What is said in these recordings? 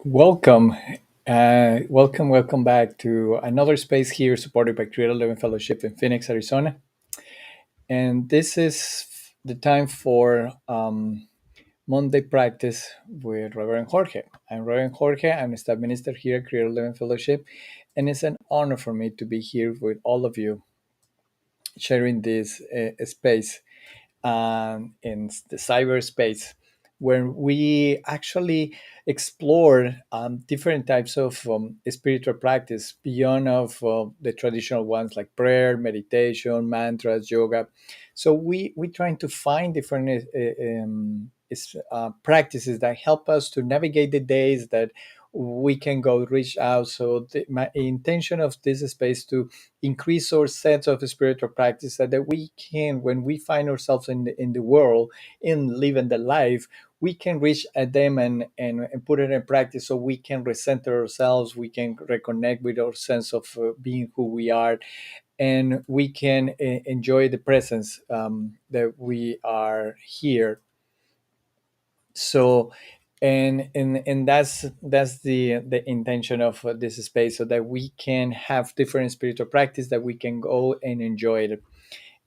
Welcome, welcome back to another space here supported by Creative Living Fellowship in Phoenix, Arizona. And this is the time for Monday practice with Reverend Jorge. I'm Reverend Jorge. I'm a staff minister here at Creative Living Fellowship, and it's an honor for me to be here with all of you sharing this space in the cyberspace, where we actually explore different types of spiritual practice beyond of the traditional ones like prayer, meditation, mantras, yoga. So we trying to find different practices that help us to navigate the days that we can go reach out. So my intention of this space to increase our sense of spiritual practice so that we can, when we find ourselves in the world, in living the life, we can reach at them and put it in practice so we can recenter ourselves, we can reconnect with our sense of being who we are, and we can enjoy the presence that we are here. So and that's the intention of this space, so that we can have different spiritual practice that we can go and enjoy it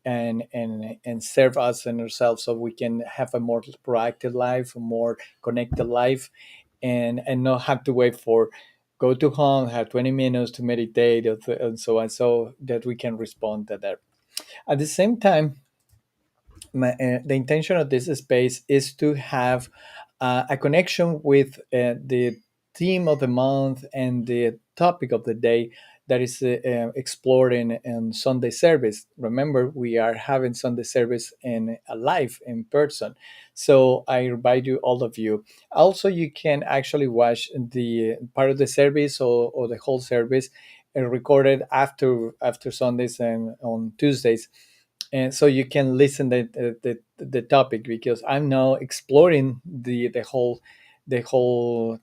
and serve us and ourselves, so we can have a more proactive life, a more connected life, and not have to wait for go to home, have 20 minutes to meditate, and so on, so that we can respond to that. At the same time, the intention of this space is to have a connection with the theme of the month and the topic of the day that is explored in Sunday service. Remember, we are having Sunday service in live in person. So I invite you, all of you. Also, you can actually watch the part of the service or the whole service recorded after Sundays and on Tuesdays, and so you can listen the topic, because I'm now exploring the whole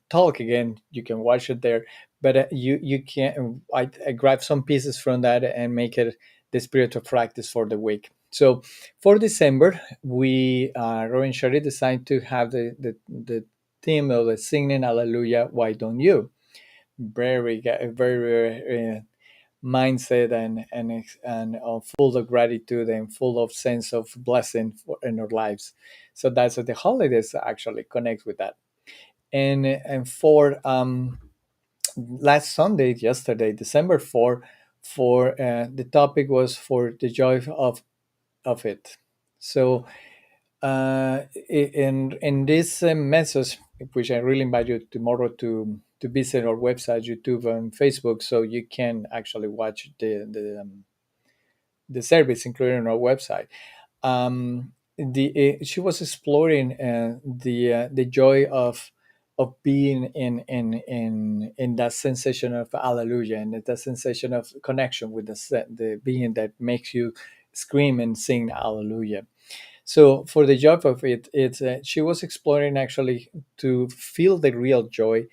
talk again. You can watch it there, but you can I grab some pieces from that and make it the spiritual practice for the week. So for December, we Rowan Sherry decided to have the theme of the singing Hallelujah, why don't you? Very mindset and full of gratitude and full of sense of blessing in our lives. So that's what the holidays actually connect with that. And for last Sunday, yesterday, December 4, for the topic was for the joy of it. So in this message, which I really invite you tomorrow to visit our website, YouTube, and Facebook, so you can actually watch the service included on our website. She was exploring the joy of being in that sensation of hallelujah, and that sensation of connection with the being that makes you scream and sing hallelujah. So for the joy of it, she was exploring actually to feel the real joy.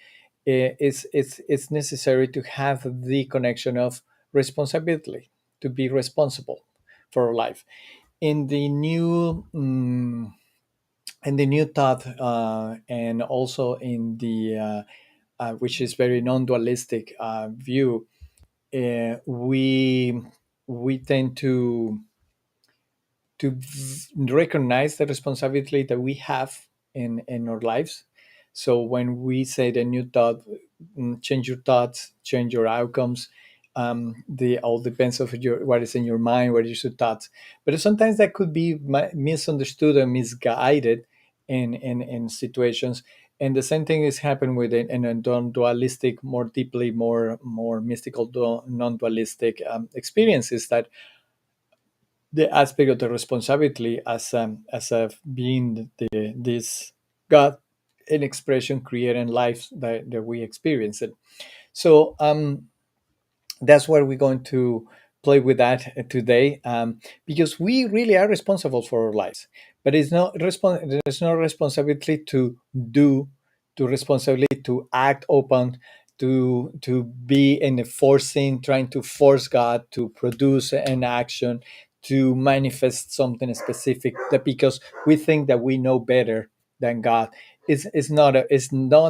It's necessary to have the connection of responsibility, to be responsible for life. In the new in the new thought, and also in the which is very non-dualistic view, we tend to recognize the responsibility that we have in our lives. So when we say the new thought, change your thoughts, change your outcomes. The all depends of your what is in your mind, what is your thoughts. But sometimes that could be misunderstood and misguided in situations. And the same thing is happening with it in a non-dualistic, more deeply, more mystical, non-dualistic experiences, that the aspect of the responsibility as a being this God in expression creating life that we experience it. So that's where we're going to play with that today, because we really are responsible for our lives, but there's no responsibility to do, to responsibility to act open, to be in the forcing, trying to force God to produce an action, to manifest something specific, that because we think that we know better than God. it's not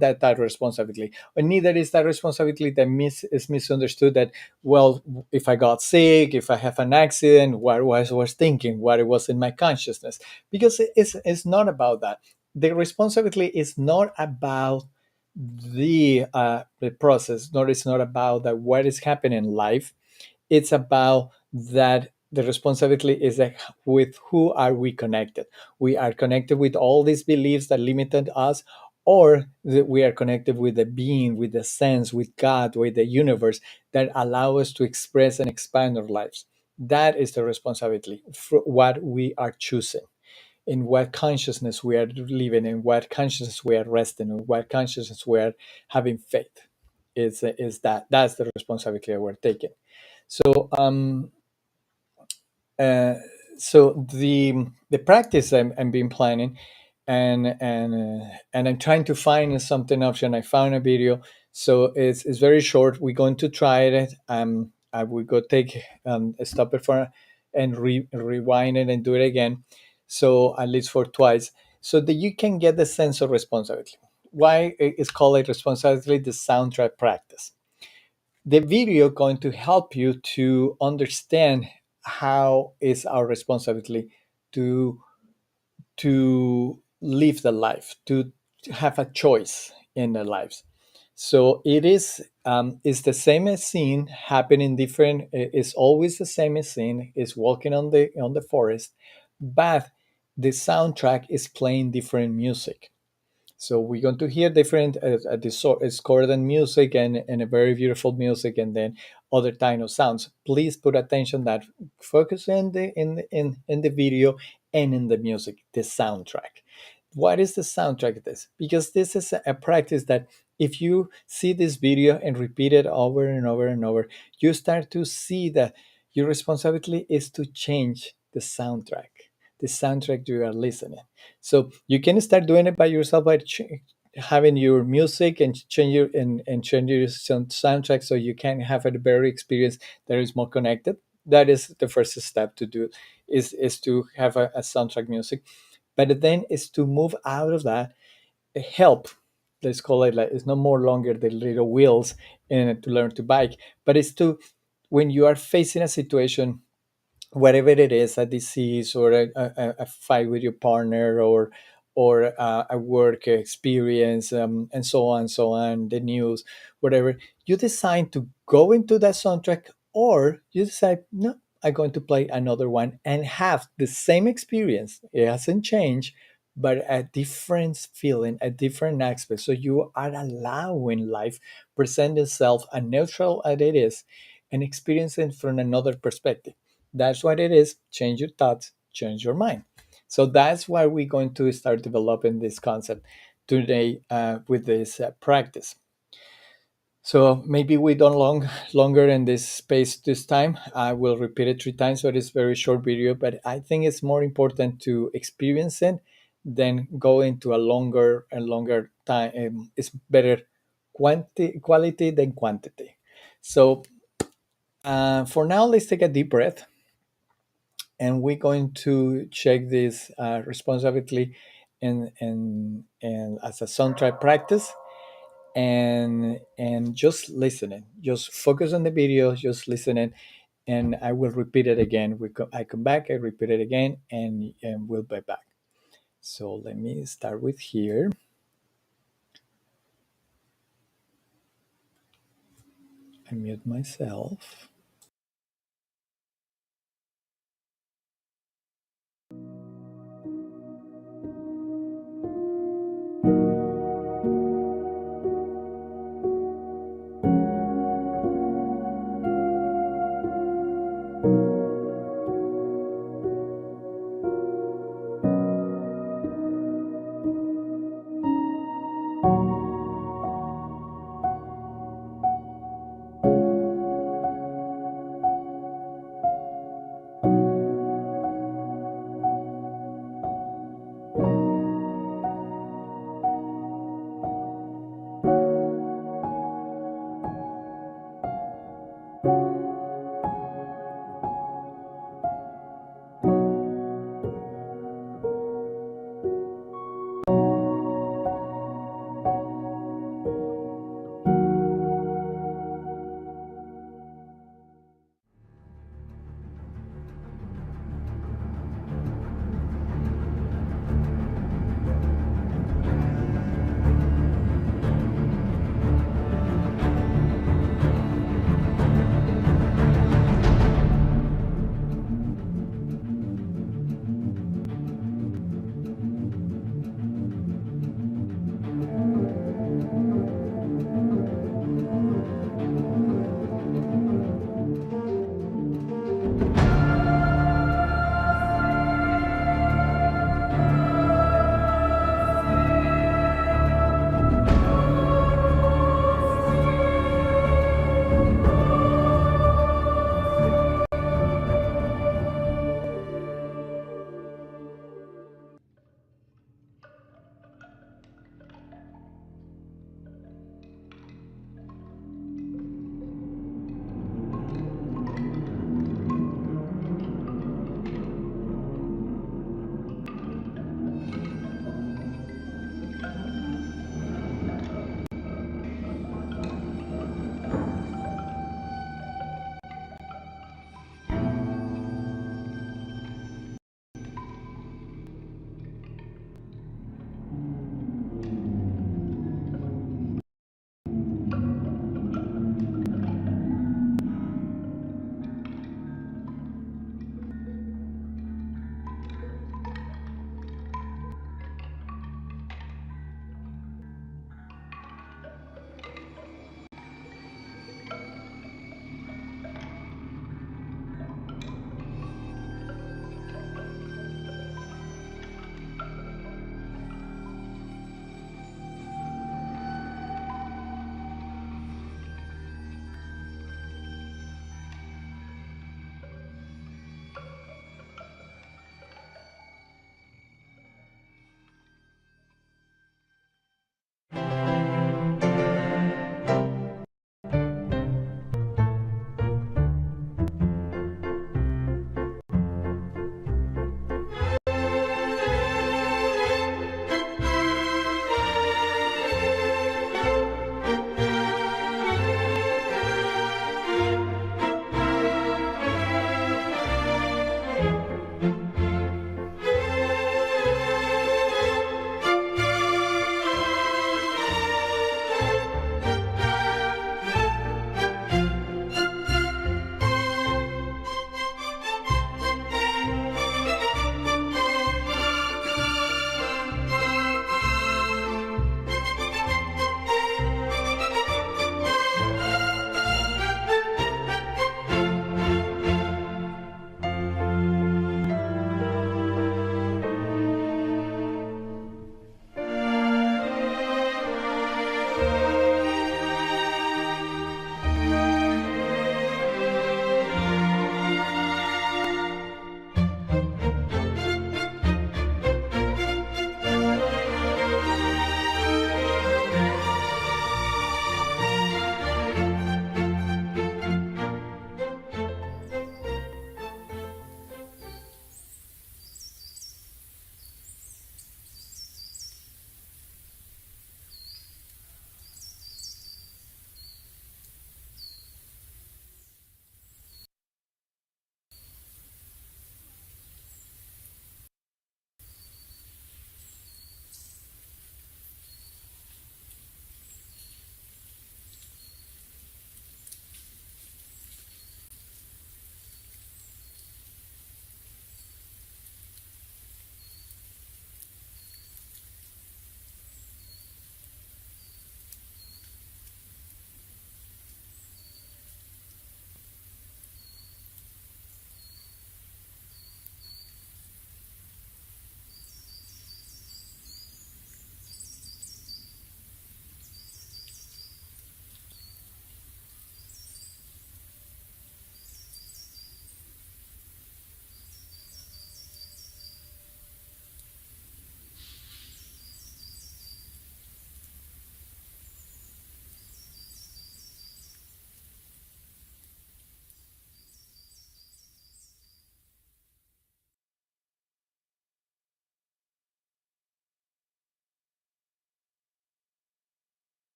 that responsibility, or neither is that responsibility that is misunderstood, that, well, if I got sick, if I have an accident, what was thinking, what it was in my consciousness. Because it's not about that. The responsibility is not about the process, nor it's not about that what is happening in life. It's about that the responsibility is that with who are we connected. We are connected with all these beliefs that limited us, or that we are connected with the being, with the sense, with God, with the universe, that allow us to express and expand our lives. That is the responsibility for what we are choosing, in what consciousness we are living, in what consciousness we are resting, in what consciousness we are having faith. Is that's the responsibility that we're taking. So uh, so the practice I'm been planning, and I'm trying to find something option. I found a video, so it's very short. We're going to try it. I will go take stop it for and rewind it and do it again. So at least for twice, so that you can get the sense of responsibility. Why it's called a responsibility? The soundtrack practice. The video going to help you to understand how is our responsibility to live the life, to have a choice in their lives. So it is the same as scene happening different. It's always the same as scene. Is walking on the forest, but the soundtrack is playing different music. So we're going to hear different discordant music, and a very beautiful music, and then other kind of sounds. Please put attention that focus in the video and in the music, the soundtrack. What is the soundtrack of this? Because this is a practice that if you see this video and repeat it over and over and over, you start to see that your responsibility is to change the soundtrack you are listening. So you can start doing it by yourself by having your music and change your soundtrack, so you can have a better experience that is more connected. That is the first step to do, is to have a soundtrack music. But then is to move out of that, help. Let's call it, like, it's no more longer the little wheels and to learn to bike, but it's to, when you are facing a situation, whatever it is, a disease, or a fight with your partner, or a work experience, and so on, the news, whatever, you decide to go into that soundtrack, or you decide, no, I'm going to play another one and have the same experience. It hasn't changed, but a different feeling, a different aspect. So you are allowing life present itself, a neutral as it is, and experience it from another perspective. That's what it is. Change your thoughts, change your mind. So that's why we're going to start developing this concept today, with this practice. So maybe we don't longer in this space this time. I will repeat it 3 times, so it's very short video. But I think it's more important to experience it than go into a longer and longer time. It's better quality than quantity. So for now, let's take a deep breath, and we're going to check this responsibility and as a soundtrack practice, and just listening, just focus on the video, just listening, and I will repeat it again. I come back, I repeat it again, and we'll be back. So let me start with here. I mute myself.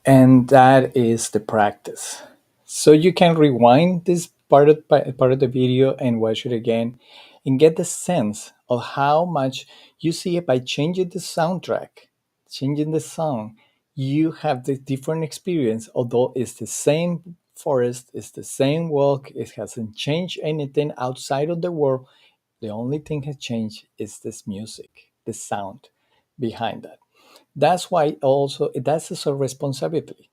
and that is the practice. So you can rewind this part of the video and watch it again and get the sense of how much you see it by changing the soundtrack, changing the song. You have the different experience, although it's the same forest, it's the same walk, it hasn't changed anything outside of the world. The only thing has changed is this music, the sound behind that. That's why also that's also responsibility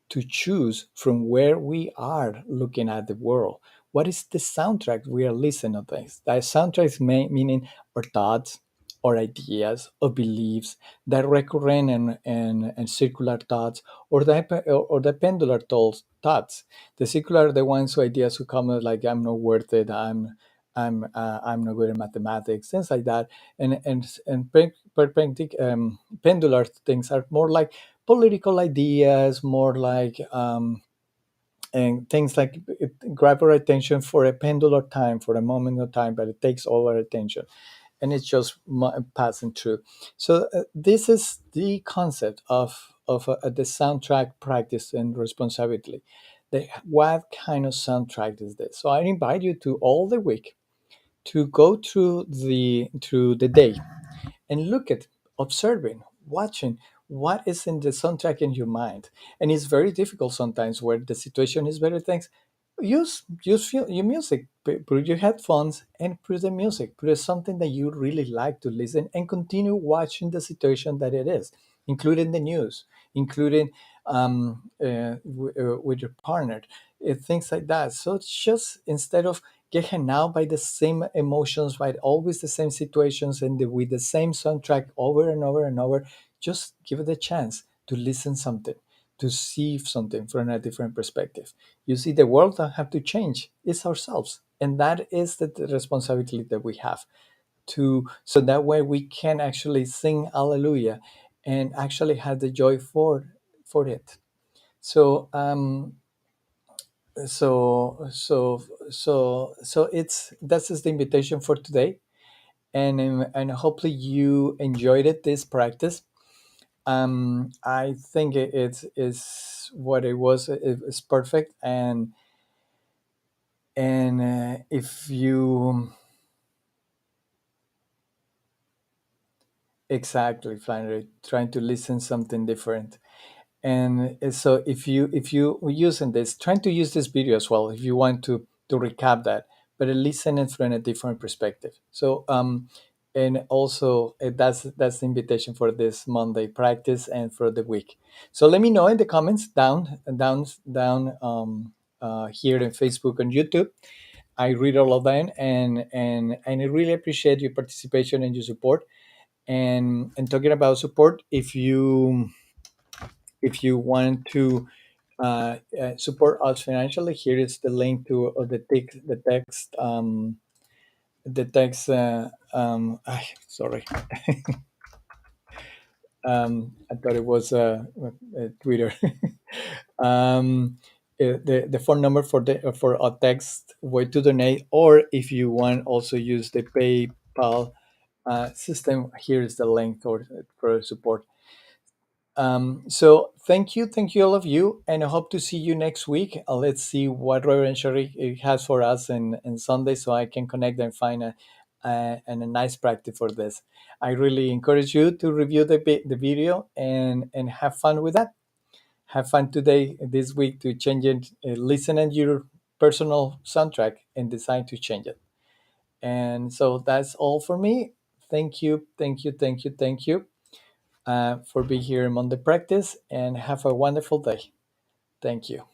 to choose from where we are looking at the world. What is the soundtrack we are listening to? Things that soundtracks meaning our thoughts, or ideas, or beliefs, that recurrent and circular thoughts, or the pendular thoughts. The circular are the ones who ideas who come like I'm not worth it, I'm not good at mathematics, things like that, and pendular things are more like political ideas, more like and things like it grab our attention for a pendular time, for a moment of time, but it takes all our attention, and it's just passing through. So this is the concept of the soundtrack practice and responsibility. What kind of soundtrack is this? So I invite you to all the week to go through the day and look at, observing, watching what is in the soundtrack in your mind. And it's very difficult sometimes where the situation is better things. Your music. Put your headphones and put the music. Put something that you really like to listen and continue watching the situation that it is, including the news, including with your partner, things like that. So it's just instead of getting out by the same emotions, by always the same situations, and with the same soundtrack over and over and over, just give it a chance to listen something, to see something from a different perspective. You see, the world don't have to change; it's ourselves, and that is the responsibility that we have to. So that way, we can actually sing Alleluia, and actually have the joy for it. So so it's that's just the invitation for today, and hopefully you enjoyed it, this practice. I think it is what it was. It's perfect, and if you exactly, Flannery, trying to listen something different. And so if you were using this, trying to use this video as well, if you want to recap that, but listen it from a different perspective. So and also that's the invitation for this Monday practice and for the week. So let me know in the comments down here in Facebook and YouTube. I read all of them, and I really appreciate your participation and your support. And talking about support, if you want to support us financially, here is the link to the text. Sorry, I thought it was Twitter. um, the phone number for a text way to donate, or if you want, also use the PayPal system. Here is the link for support. So thank you all of you, and I hope to see you next week. Let's see what Reverend Sherry has for us in Sunday, so I can connect and find a nice practice for this. I really encourage you to review the video and have fun with that. Have fun today, this week, to change it, listen at your personal soundtrack and decide to change it. And so that's all for me. Thank you for being here in Monday Practice, and have a wonderful day. Thank you.